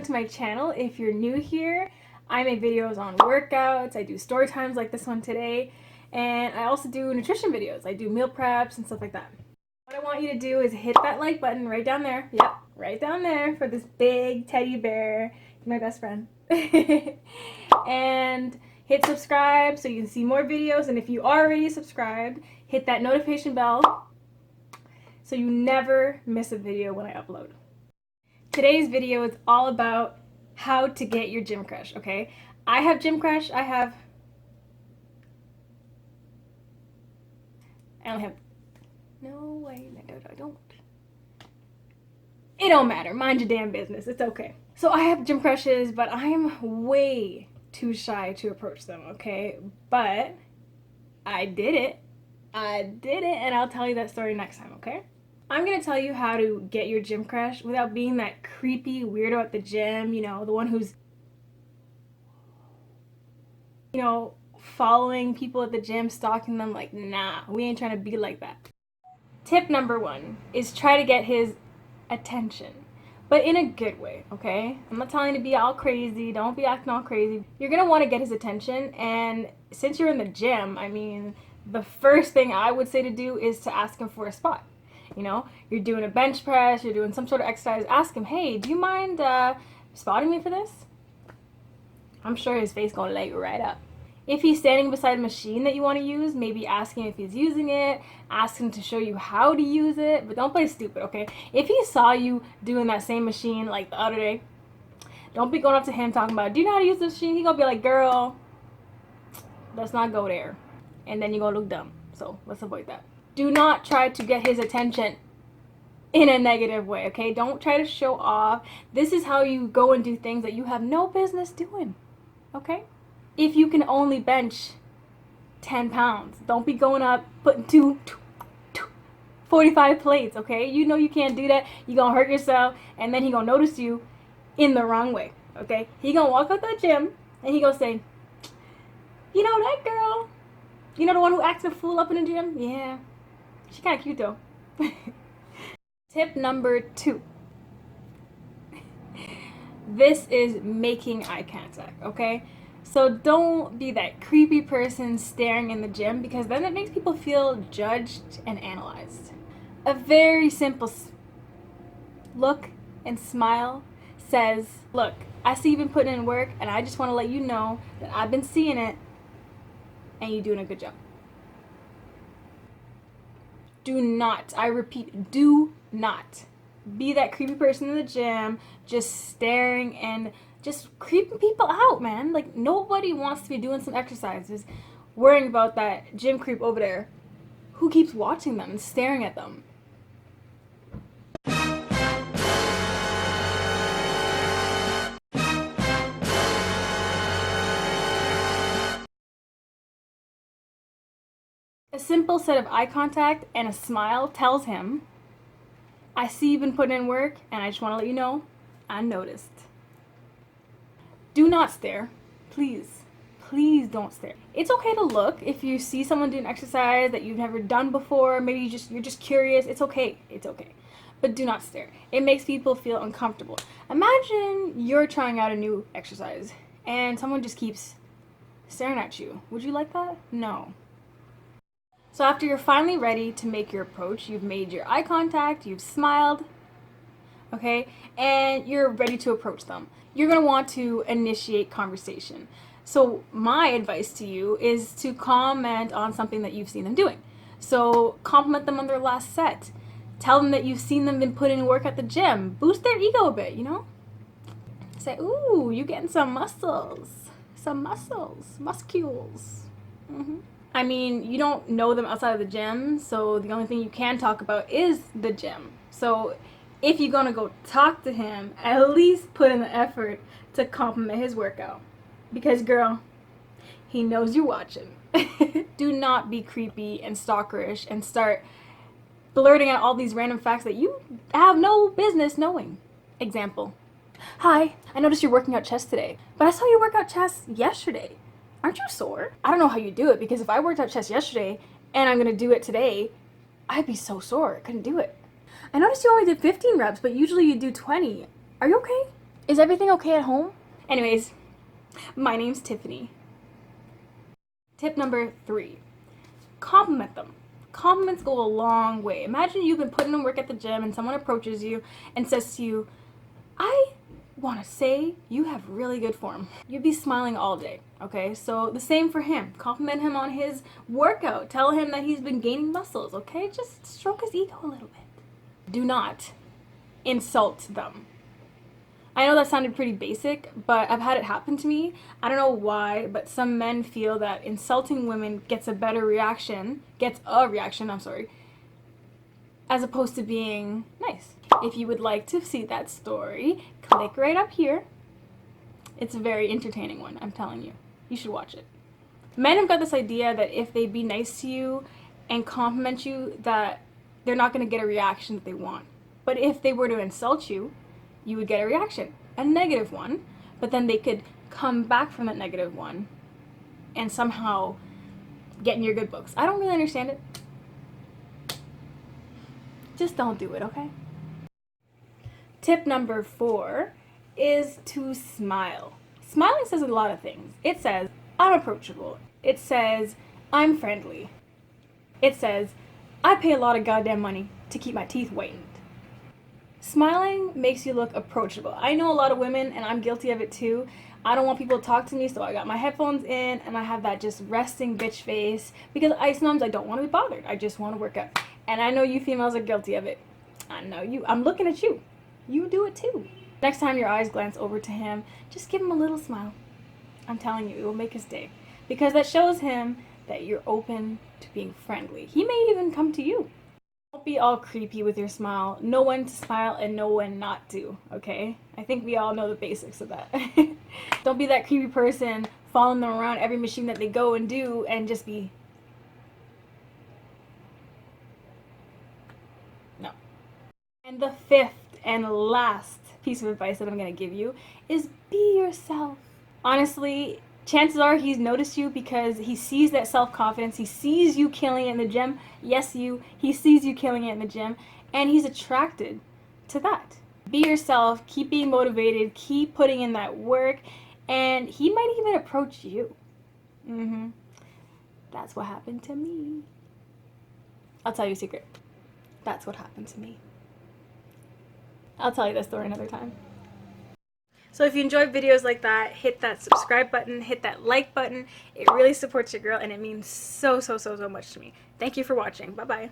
to my channel. If you're new here, I make videos on workouts, I do story times like this one today, and I also do nutrition videos. I do meal preps and stuff like that. What I want you to do is hit that like button right down there. Yep, right down there for this big teddy bear. He's my best friend. And hit subscribe so you can see more videos. And if you are already subscribed, hit that notification bell so you never miss a video when I upload. Today's video is all about how to get your gym crush, okay? I have gym crush. I only have... No, wait, no, I don't. It don't matter. Mind your damn business. It's okay. So I have gym crushes, but I'm way too shy to approach them, okay? But I did it. And I'll tell you that story next time, okay? I'm gonna tell you how to get your gym crush without being that creepy weirdo at the gym, you know, the one who's, you know, following people at the gym, stalking them. Like, nah, we ain't trying to be like that. Tip number 1 is try to get his attention, but in a good way, okay? I'm not telling you to be all crazy. Don't be acting all crazy. You're gonna want to get his attention, and since you're in the gym, I mean, the first thing I would say to do is to ask him for a spot. You know, you're doing a bench press, you're doing some sort of exercise, ask him, hey, do you mind spotting me for this? I'm sure his face gonna light right up. If he's standing beside a machine that you want to use, maybe ask him if he's using it, ask him to show you how to use it, but don't play stupid, okay? If he saw you doing that same machine like the other day, don't be going up to him talking about, do you know how to use this machine? He gonna be like, girl, let's not go there. And then you're gonna look dumb, so let's avoid that. Do not try to get his attention in a negative way, okay? Don't try to show off. This is how you go and do things that you have no business doing, okay? If you can only bench 10 pounds, don't be going up putting 45 plates, okay? You know you can't do that. You're gonna hurt yourself, and then he gonna notice you in the wrong way, okay? He gonna walk out the gym, and he gonna say, you know that girl? You know the one who acts a fool up in the gym? Yeah. She kind of cute though. Tip number 2. This is making eye contact, okay? So don't be that creepy person staring in the gym, because then it makes people feel judged and analyzed. A very simple look and smile says, look, I see you've been putting in work, and I just want to let you know that I've been seeing it and you're doing a good job. Do not, I repeat, do not be that creepy person in the gym just staring and just creeping people out, man. Like, nobody wants to be doing some exercises worrying about that gym creep over there who keeps watching them and staring at them. A simple set of eye contact and a smile tells him, I see you've been putting in work, and I just want to let you know I noticed. Do not stare. Please. Please don't stare. It's okay to look if you see someone doing exercise that you've never done before. Maybe you're just curious. It's okay. It's okay. But do not stare. It makes people feel uncomfortable. Imagine you're trying out a new exercise and someone just keeps staring at you. Would you like that? No. So after you're finally ready to make your approach, you've made your eye contact, you've smiled, okay, and you're ready to approach them. You're going to want to initiate conversation. So my advice to you is to comment on something that you've seen them doing. So compliment them on their last set. Tell them that you've seen them been putting in work at the gym. Boost their ego a bit, you know? Say, ooh, you're getting some muscles. Muscules. I mean, you don't know them outside of the gym, so the only thing you can talk about is the gym. So if you're gonna go talk to him, at least put in the effort to compliment his workout. Because, girl, he knows you're watching. Do not be creepy and stalkerish and start blurting out all these random facts that you have no business knowing. Example. Hi, I noticed you're working out chest today, but I saw you work out chest yesterday. Aren't you sore? I don't know how you do it, because if I worked out chest yesterday and I'm gonna do it today, I'd be so sore. I couldn't do it. I noticed you only did 15 reps, but usually you do 20. Are you okay? Is everything okay at home? Anyways, my name's Tiffany. Tip number 3. Compliment them. Compliments go a long way. Imagine you've been putting in work at the gym and someone approaches you and says to you, I want to say you have really good form. You'd be smiling all day, okay? So the same for him. Compliment him on his workout. Tell him that he's been gaining muscles, okay? Just stroke his ego a little bit. Do not insult them. I know that sounded pretty basic, but I've had it happen to me. I don't know why, but some men feel that insulting women gets a reaction, as opposed to being nice. If you would like to see that story, click right up here. It's a very entertaining one, I'm telling you. You should watch it. Men have got this idea that if they be nice to you and compliment you, that they're not going to get a reaction that they want. But if they were to insult you, you would get a reaction, a negative one, but then they could come back from that negative one and somehow get in your good books. I don't really understand it. Just don't do it, okay? Tip number 4 is to smile. Smiling says a lot of things. It says, I'm approachable. It says, I'm friendly. It says, I pay a lot of goddamn money to keep my teeth whitened. Smiling makes you look approachable. I know a lot of women, and I'm guilty of it too. I don't want people to talk to me, so I got my headphones in, and I have that just resting bitch face, because sometimes I don't want to be bothered. I just want to work out. And I know you females are guilty of it. I know you. I'm looking at you. You do it too. Next time your eyes glance over to him, just give him a little smile. I'm telling you, it will make his day. Because that shows him that you're open to being friendly. He may even come to you. Don't be all creepy with your smile. Know when to smile and know when not to, okay? I think we all know the basics of that. Don't be that creepy person following them around every machine that they go and do and just be... No. And the 5th and last piece of advice that I'm going to give you is be yourself. Honestly, chances are he's noticed you because he sees that self-confidence. He sees you killing it in the gym. Yes, you. He sees you killing it in the gym. And he's attracted to that. Be yourself. Keep being motivated. Keep putting in that work. And he might even approach you. That's what happened to me. I'll tell you a secret. That's what happened to me. I'll tell you that story another time. So if you enjoy videos like that, hit that subscribe button, hit that like button. It really supports your girl and it means so much to me. Thank you for watching. Bye-bye.